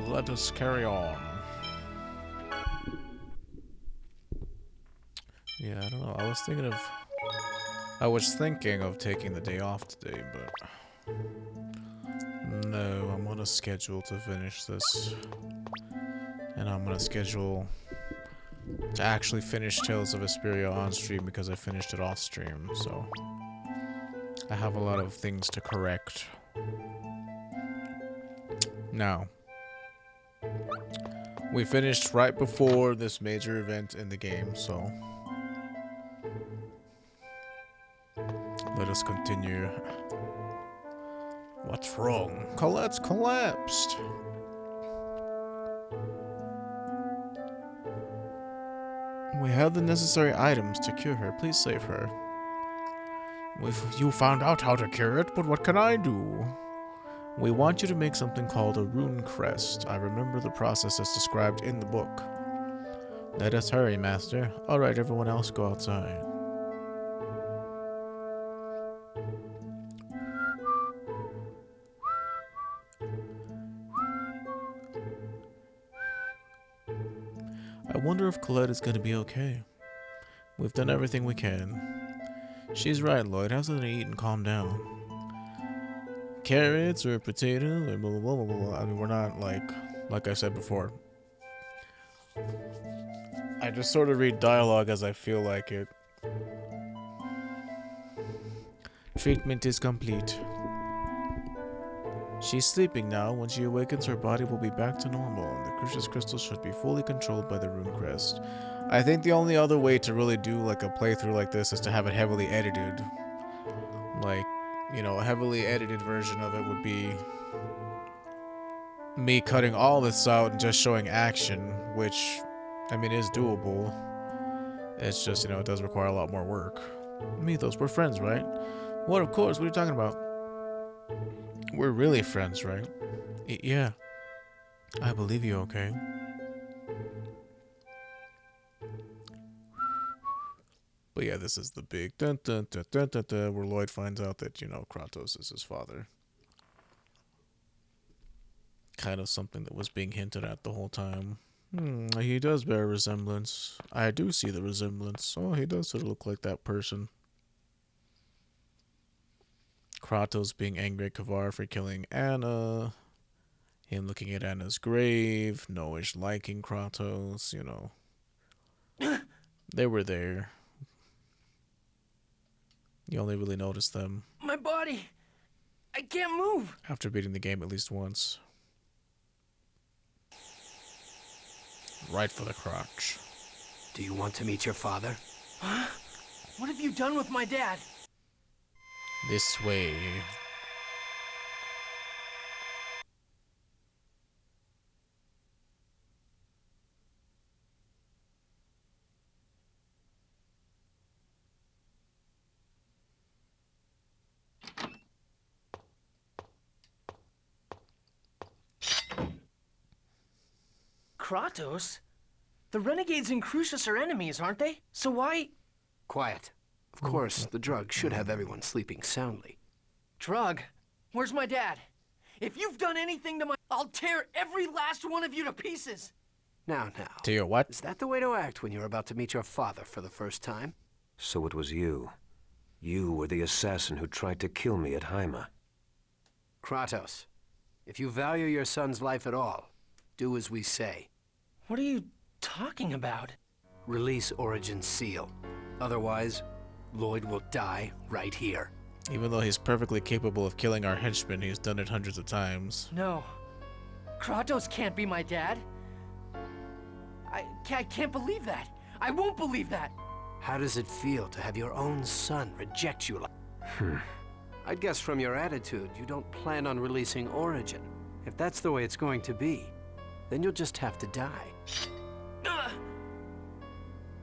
Let us carry on. Yeah, I don't know. I was thinking of taking the day off today, but no, I'm on a schedule to finish this. And I'm on a schedule to actually finish Tales of Vesperia on stream because I finished it off stream, so I have a lot of things to correct. Now, we finished right before this major event in the game, so let us continue. What's wrong? Colette's collapsed. We have the necessary items to cure her. Please save her. You found out how to cure it, but what can I do? We want you to make something called a rune crest. I remember the process as described in the book. Let us hurry, Master. Alright, everyone else go outside. I wonder if Colette is going to be okay. We've done everything we can. She's right, Lloyd. Have something to eat and calm down. Carrots or potato or blah blah blah blah blah. I mean, we're not like I said before. I just sort of read dialogue as I feel like it. Treatment is complete. She's sleeping now. When she awakens, her body will be back to normal, and the Crucius Crystal should be fully controlled by the rune crest. I think the only other way to really do like a playthrough like this is to have it heavily edited. Like, you know, a heavily edited version of it would be me cutting all this out and just showing action, which, I mean, is doable. It's just, you know, it does require a lot more work. Mythos, we're friends, right? What, of course, what are you talking about? We're really friends, right? Yeah. I believe you, okay? But yeah, this is the big dun dun dun dun dun dun where Lloyd finds out that, you know, Kratos is his father. Kind of something that was being hinted at the whole time. He does bear a resemblance. I do see the resemblance. Oh, he does sort of look like that person. Kratos being angry at Kavar for killing Anna. Him looking at Anna's grave. Noish liking Kratos, you know. They were there. You only really notice them. My body! I can't move! After beating the game at least once. Right for the crotch. Do you want to meet your father? Huh? What have you done with my dad? This way. Kratos? The renegades in Crucius are enemies, aren't they? So why... Quiet. Of course, the drug should have everyone sleeping soundly. Drug? Where's my dad? If you've done anything to my... I'll tear every last one of you to pieces! Now. To your what? Is that the way to act when you're about to meet your father for the first time? So it was you. You were the assassin who tried to kill me at Haima. Kratos, if you value your son's life at all, do as we say. What are you talking about? Release Origin's seal. Otherwise, Lloyd will die right here. Even though he's perfectly capable of killing our henchman, he's done it hundreds of times. No. Kratos can't be my dad. I can't believe that. I won't believe that. How does it feel to have your own son reject you like... I'd guess from your attitude, you don't plan on releasing Origin. If that's the way it's going to be, then you'll just have to die.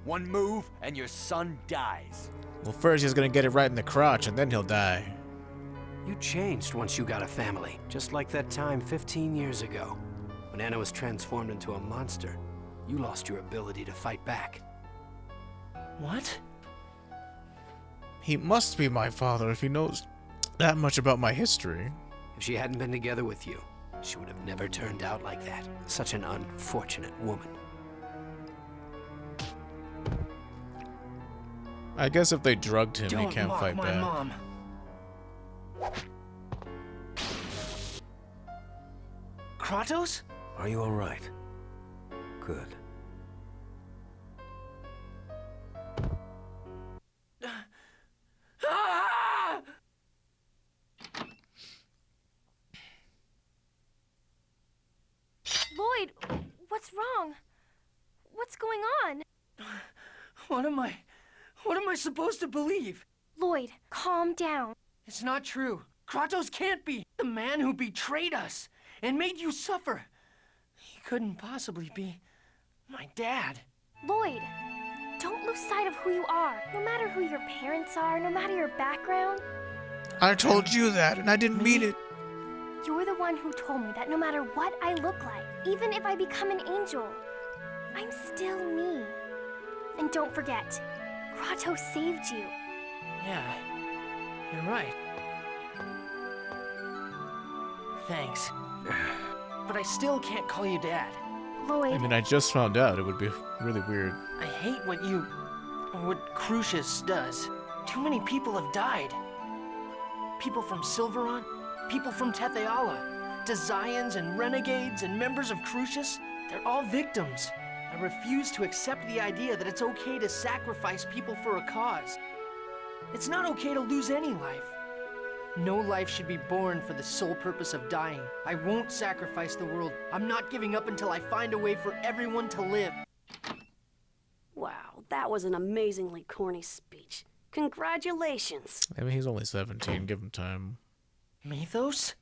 One move, and your son dies. Well, first he's gonna get it right in the crotch, and then he'll die. You changed once you got a family, just like that time 15 years ago. When Anna was transformed into a monster, you lost your ability to fight back. What? He must be my father if he knows that much about my history. If she hadn't been together with you, She would have never turned out like that. Such an unfortunate woman. I guess if they drugged him, he Don't can't mock fight my back. mom. Kratos? Are you all right? Good. Ah! Lloyd, what's wrong? What's going on? What am I supposed to believe? Lloyd, calm down. It's not true. Kratos can't be the man who betrayed us and made you suffer. He couldn't possibly be my dad. Lloyd, don't lose sight of who you are. No matter who your parents are, no matter your background, I told you that, and I didn't mean it. you're the one who told me that no matter what I look like, even if I become an angel, I'm still me. And don't forget, Kratos saved you. Yeah, you're right. Thanks. But I still can't call you Dad. Lloyd, I mean, I just found out. It would be really weird. I hate what Crucius does. Too many people have died. People from Silveron, people from Tetheala, Desians and Renegades and members of Crucius, they're all victims. I refuse to accept the idea that it's okay to sacrifice people for a cause. It's not okay to lose any life. No life should be born for the sole purpose of dying. I won't sacrifice the world. I'm not giving up until I find a way for everyone to live. Wow, that was an amazingly corny speech. Congratulations. I mean, he's only 17. Give him time. Mythos?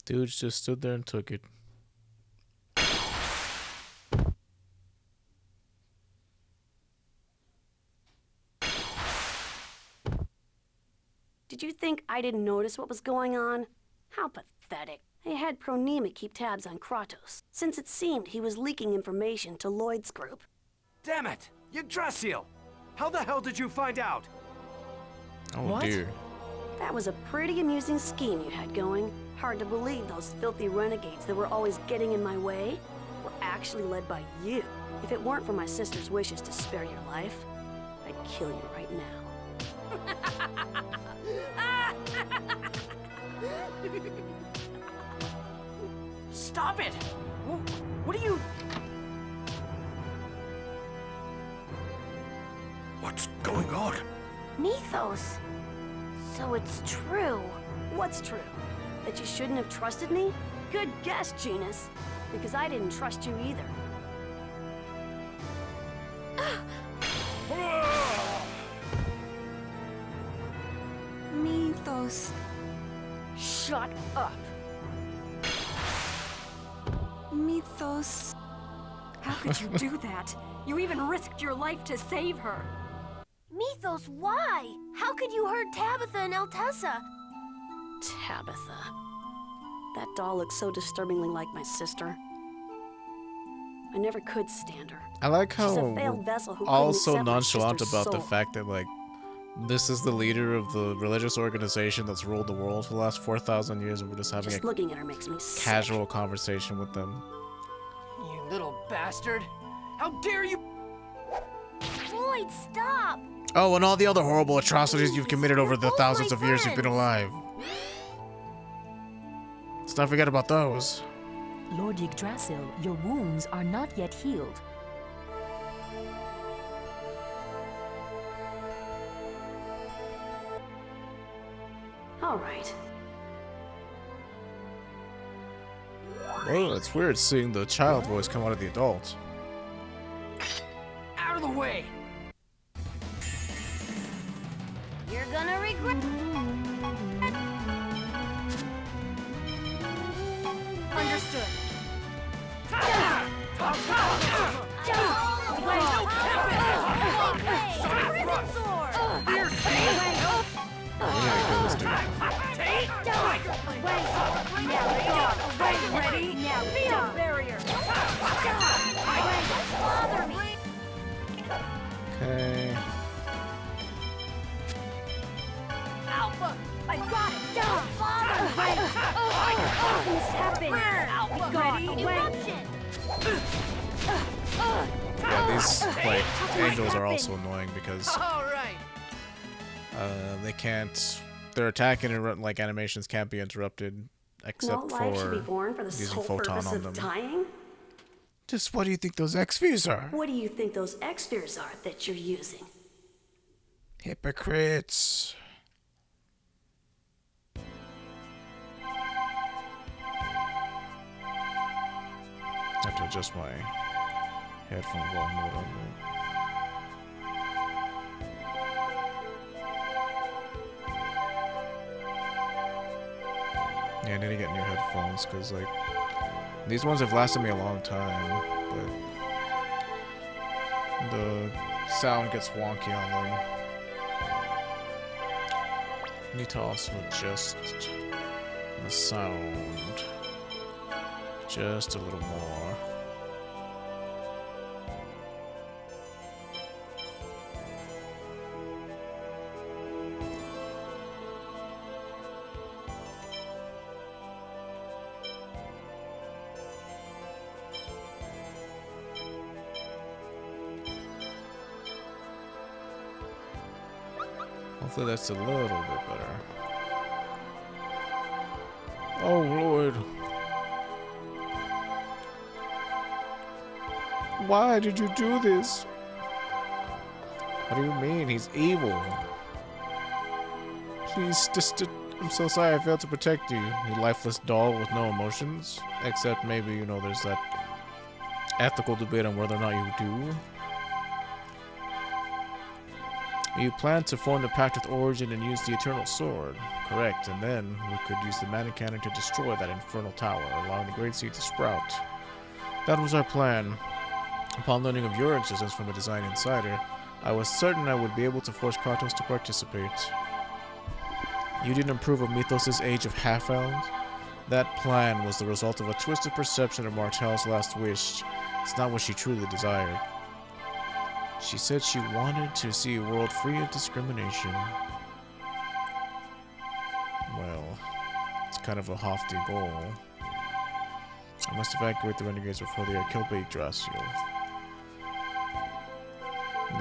Dude just stood there and took it. Did you think I didn't notice what was going on? How pathetic. I had Pronema keep tabs on Kratos, since it seemed he was leaking information to Lloyd's group. Damn it! Yggdrasil! How the hell did you find out? Oh What? dear. That was a pretty amusing scheme you had going. Hard to believe those filthy renegades that were always getting in my way were actually led by you. If it weren't for my sister's wishes to spare your life, I'd kill you right now. Stop it! What are you... What's going on? Mythos. So it's true. What's true? That you shouldn't have trusted me? Good guess, Genus. Because I didn't trust you either. Mythos. Shut up. Mythos. How could you do that? You even risked your life to save her. Mythos, why? How could you hurt Tabitha and Altessa? Tabitha. That doll looks so disturbingly like my sister. I never could stand her. I like She's how a failed vessel who all couldn't so accept my nonchalant sister's about the soul. fact that, like, this is the leader of the religious organization that's ruled the world for the last 4,000 years, and we're just having Just a looking at her makes me sick. casual conversation with them. You little bastard! How dare you... Lloyd, stop! Oh, and all the other horrible atrocities you've committed over the both thousands my of years you've been friends. alive. Let's not forget about those. Lord Yggdrasil, your wounds are not yet healed. All right. Well, it's weird seeing the child voice come out of the adult. Out of the way! You're gonna regret. Understood. Ready? Now, Field barrier. bother me. Okay. fuck! I got it! Duh! Father! Wait! Oh, this happened! I got it! Eruption! Yeah, these like angels are also annoying because All right. they can't. Their attack and like animations can't be interrupted except No life should be for born for the using sole photon purpose on of them. dying? Just what do you think those X-Vs are? What do you think those X-Spheres are that you're using? Hypocrites. I have to adjust my headphone volume a little bit. Yeah, I need to get new headphones because like these ones have lasted me a long time, but the sound gets wonky on them. Need to also adjust the sound just a little more. Hopefully that's a little bit better. Oh Lord. Why did you do this? What do you mean? He's evil. Please, I'm so sorry I failed to protect you, you lifeless doll with no emotions. Except maybe, you know, there's that ethical debate on whether or not you do. You plan to form the pact with Origin and use the Eternal Sword. Correct, and then we could use the Mana Cannon to destroy that infernal tower, allowing the Great Seed to sprout. That was our plan. Upon learning of your existence from a design insider, I was certain I would be able to force Kratos to participate. You didn't approve of Mythos' Age of Half-Elves? That plan was the result of a twisted perception of Martel's last wish. It's not what she truly desired. She said she wanted to see a world free of discrimination. Well, it's kind of a lofty goal. I must evacuate the renegades before they are killed by Yggdrasil.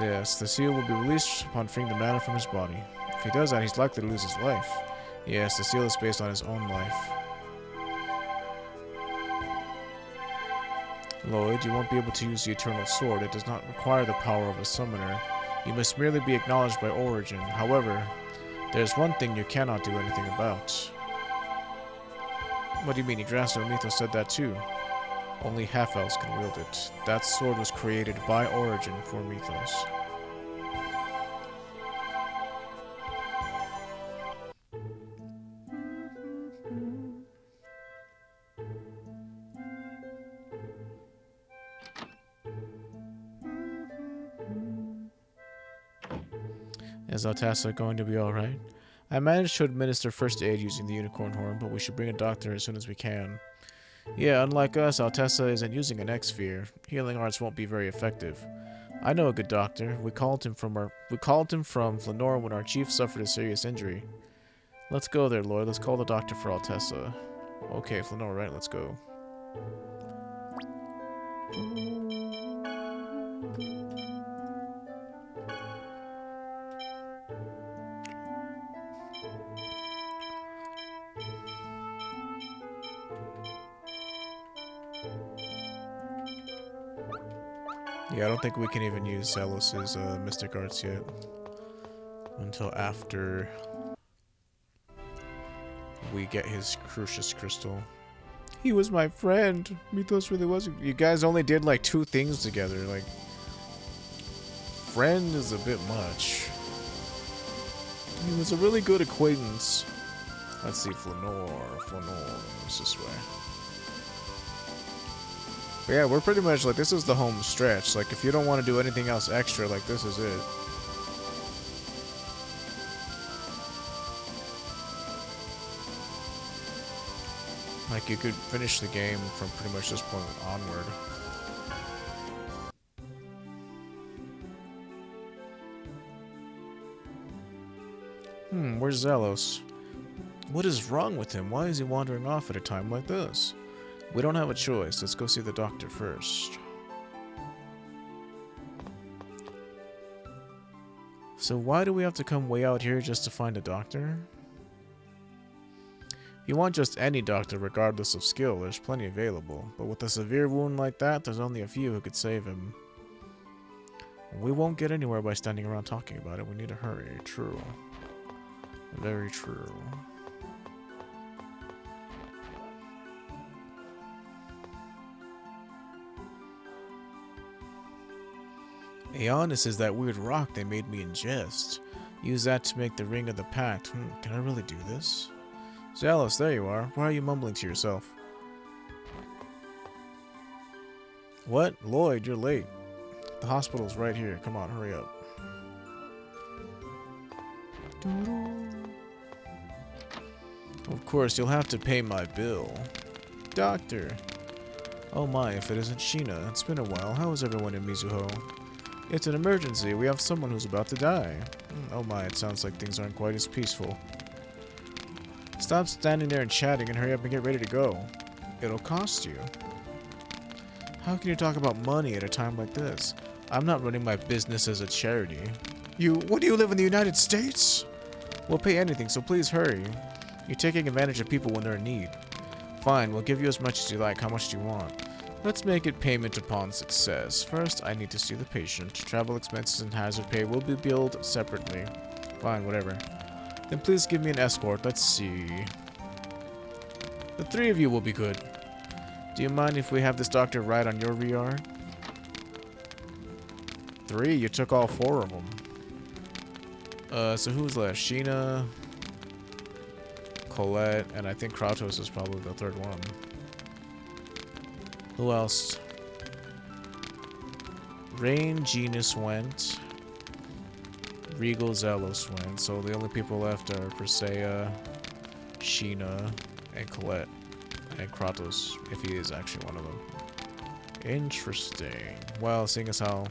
Yes, the seal will be released upon freeing the mana from his body. If he does that, he's likely to lose his life. Yes, the seal is based on his own life. Lloyd, you won't be able to use the Eternal Sword. It does not require the power of a summoner. You must merely be acknowledged by Origin. However, there's one thing you cannot do anything about. What do you mean? Yggdrasil and Mythos said that too. Only half-elves can wield it. That sword was created by Origin for Mythos. Is Altassa going to be alright? I managed to administer first aid using the unicorn horn, but we should bring a doctor as soon as we can. Yeah, unlike us, Altessa isn't using an X-Sphere. Healing arts won't be very effective. I know a good doctor. We called him from Flanor when our chief suffered a serious injury. Let's go there, Lloyd. Let's call the doctor for Altessa. Okay, Flanor, right? Let's go. Yeah, I don't think we can even use Zelos's Mystic Arts yet. Until after we get his Crucius Crystal. He was my friend. Mythos really was. You guys only did like 2 things together. Like, friend is a bit much. He was a really good acquaintance. Let's see, Flanor, it's this way. But yeah, we're pretty much like, this is the home stretch. Like, if you don't want to do anything else extra, like, this is it. Like, you could finish the game from pretty much this point onward. Where's Zelos? What is wrong with him? Why is he wandering off at a time like this? We don't have a choice. Let's go see the doctor first. So why do we have to come way out here just to find a doctor? If you want just any doctor regardless of skill, there's plenty available. But with a severe wound like that, there's only a few who could save him. We won't get anywhere by standing around talking about it. We need to hurry. True. Very true. Aeonis is that weird rock they made me ingest. Use that to make the ring of the pact. Can I really do this? Zealous, there you are. Why are you mumbling to yourself? What? Lloyd, you're late. The hospital's right here. Come on, hurry up. Of course, you'll have to pay my bill. Doctor. Oh my, if it isn't Sheena. It's been a while. How is everyone in Mizuho? It's an emergency. We have someone who's about to die. Oh my, it sounds like things aren't quite as peaceful. Stop standing there and chatting and hurry up and get ready to go. It'll cost you. How can you talk about money at a time like this? I'm not running my business as a charity. What do you live in the United States? We'll pay anything, so please hurry. You're taking advantage of people when they're in need. Fine, we'll give you as much as you like. How much do you want? Let's make it payment upon success. First, I need to see the patient. Travel expenses and hazard pay will be billed separately. Fine, whatever. Then please give me an escort. Let's see. The 3 of you will be good. Do you mind if we have this doctor ride on your yard? 3? You took all 4 of them. So who's left? Sheena, Colette, and I think Kratos is probably the 3rd one. Who else? Rain, Genus went. Regal, Zelos went. So the only people left are Presea, Sheena, and Colette. And Kratos, if he is actually one of them. Interesting. Well, seeing as how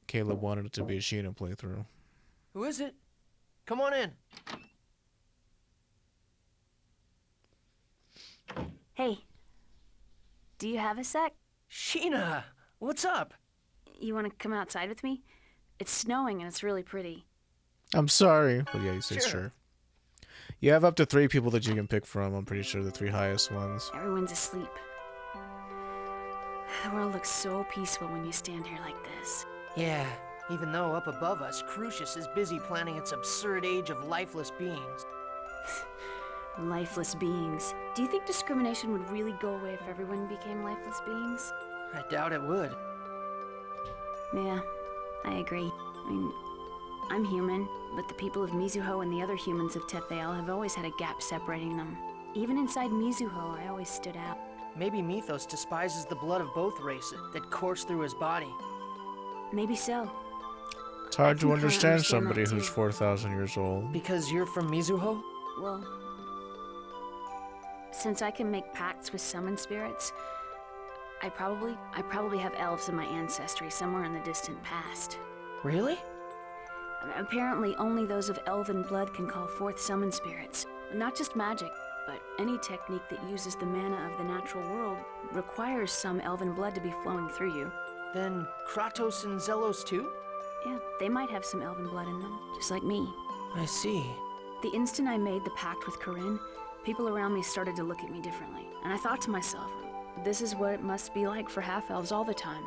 Caleb wanted it to be a Sheena playthrough. Who is it? Come on in. Hey, do you have a sec? Sheena, what's up? You want to come outside with me? It's snowing and it's really pretty. I'm sorry. But yeah, you say sure. You have up to 3 people that you can pick from. I'm pretty sure the 3 highest ones. Everyone's asleep. The world looks so peaceful when you stand here like this. Yeah, even though up above us, Crucius is busy planning its absurd age of lifeless beings. Lifeless beings. Do you think discrimination would really go away if everyone became lifeless beings? I doubt it would. Yeah, I agree. I mean, I'm human, but the people of Mizuho and the other humans of Tetheal have always had a gap separating them. Even inside Mizuho, I always stood out. Maybe Mythos despises the blood of both races that course through his body. Maybe so. It's hard to kinda understand somebody that who's too. 4,000 years old. Because you're from Mizuho? Well, since I can make pacts with summon spirits, I probably have elves in my ancestry somewhere in the distant past. Really? Apparently, only those of elven blood can call forth summon spirits. Not just magic, but any technique that uses the mana of the natural world requires some elven blood to be flowing through you. Then Kratos and Zelos too? Yeah, they might have some elven blood in them, just like me. I see. The instant I made the pact with Corinne, people around me started to look at me differently. And I thought to myself, this is what it must be like for half-elves all the time.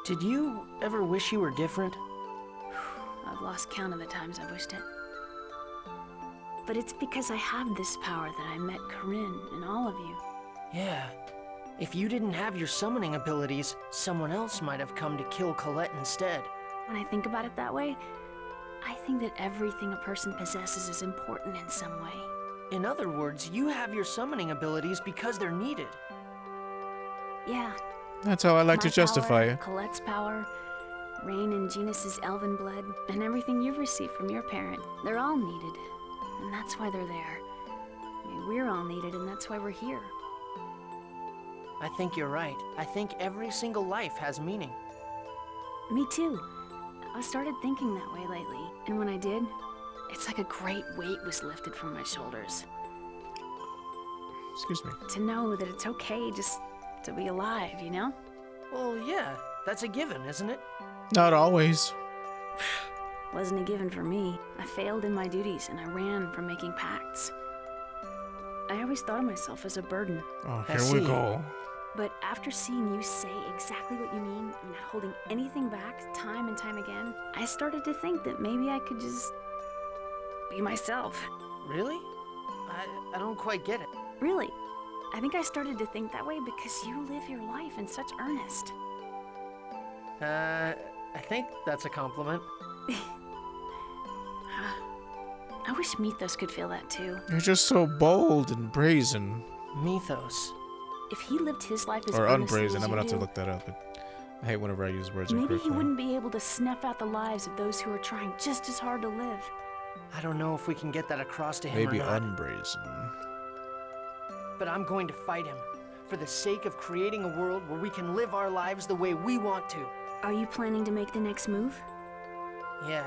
Did you ever wish you were different? I've lost count of the times I wished it. But it's because I have this power that I met Corinne and all of you. Yeah. If you didn't have your summoning abilities, someone else might have come to kill Colette instead. When I think about it that way, I think that everything a person possesses is important in some way. In other words, you have your summoning abilities because they're needed. Yeah. That's how I like to My justify power, it. Colette's power, Rain and Genus's elven blood, and everything you've received from your parent. They're all needed, and that's why they're there. I mean, we're all needed, and that's why we're here. I think you're right. I think every single life has meaning. Me too. I started thinking that way lately, and when I did, it's like a great weight was lifted from my shoulders. Excuse me. To know that it's okay just to be alive, you know? Well, yeah, that's a given, isn't it? Not always. Wasn't a given for me. I failed in my duties, and I ran from making pacts. I always thought of myself as a burden. Oh, I here we see. go. But after seeing you say exactly what you mean, and not holding anything back time and time again, I started to think that maybe I could just be myself. Really? I don't quite get it. Really. I think I started to think that way because you live your life in such earnest. I think that's a compliment. I wish Mythos could feel that too. You're just so bold and brazen. Mythos. If he lived his life as Or earnestly unbrazen. as I'm you gonna have to do, look that up. I hate whenever I use words maybe incorrectly. he wouldn't be able to snuff out the lives of those who are trying just as hard to live. I don't know if we can get that across to him Maybe or not. unbrazen. But I'm going to fight him. For the sake of creating a world where we can live our lives the way we want to. Are you planning to make the next move? Yeah.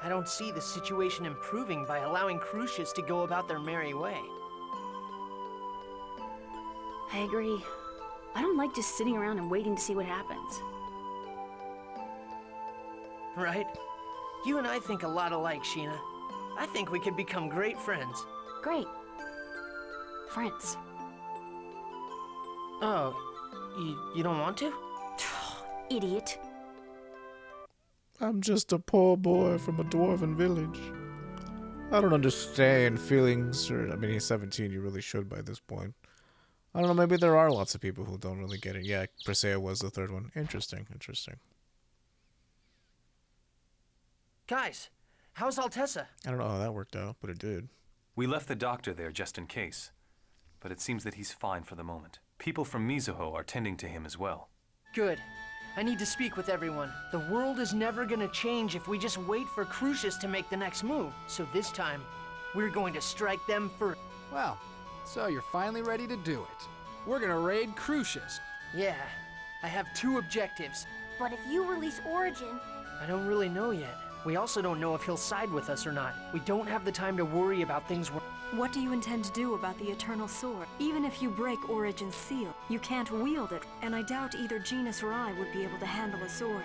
I don't see the situation improving by allowing Crucius to go about their merry way. I agree. I don't like just sitting around and waiting to see what happens. Right? You and I think a lot alike, Sheena. I think we could become great friends. Great. Friends. Oh, you don't want to? Idiot. I'm just a poor boy from a dwarven village. I don't understand feelings, or I mean, he's 17. You really should by this point. I don't know. Maybe there are lots of people who don't really get it. Yeah, Presea was the third one. Interesting. Interesting. Guys, how's Altessa? I don't know how that worked out, but it did. We left the doctor there just in case, but it seems that he's fine for the moment. People from Mizuho are tending to him as well. Good. I need to speak with everyone. The world is never gonna change if we just wait for Crucius to make the next move. So this time, we're going to strike them first. Well, so you're finally ready to do it. We're gonna raid Crucius. Yeah, I have two objectives. But if you release Origin, I don't really know yet. We also don't know if he'll side with us or not. We don't have the time to worry about things we're... What do you intend to do about the Eternal Sword? Even if you break Origin's seal, you can't wield it, and I doubt either Genus or I would be able to handle a sword.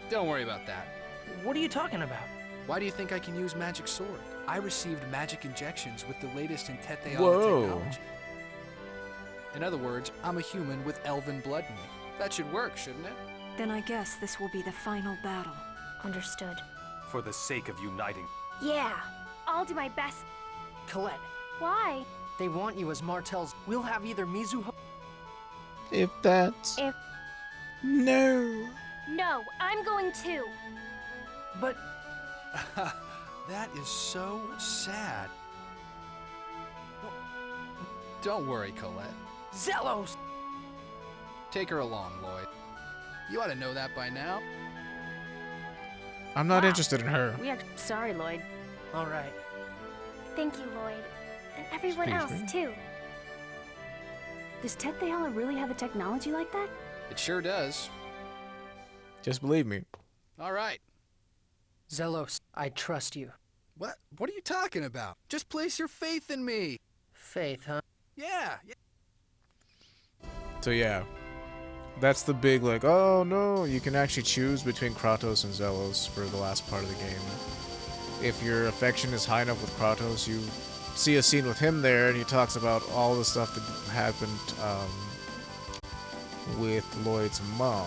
Don't worry about that. What are you talking about? Why do you think I can use Magic Sword? I received magic injections with the latest in Tetheala Whoa. technology. In other words, I'm a human with elven blood in me. That should work, shouldn't it? Then I guess this will be the final battle. understood. For the sake of uniting. Yeah, I'll do my best. Colette, Why? they want you as Martell's. We'll have either Mizuho... If that's... If... No. No, I'm going too. But... That is so sad. Don't worry, Colette. Zelos! Take her along, Lloyd. You ought to know that by now. I'm not Wow. interested in her. We are sorry, Lloyd. All right. Thank you, Lloyd. And everyone Excuse else, me? too. Does Tetheala really have a technology like that? It sure does. Just believe me. All right. Zelos, I trust you. What are you talking about? Just place your faith in me. Faith, huh? Yeah. So yeah, that's the big like, oh no, you can actually choose between Kratos and Zelos for the last part of the game. If your affection is high enough with Kratos, you see a scene with him there, and he talks about all the stuff that happened with Lloyd's mom.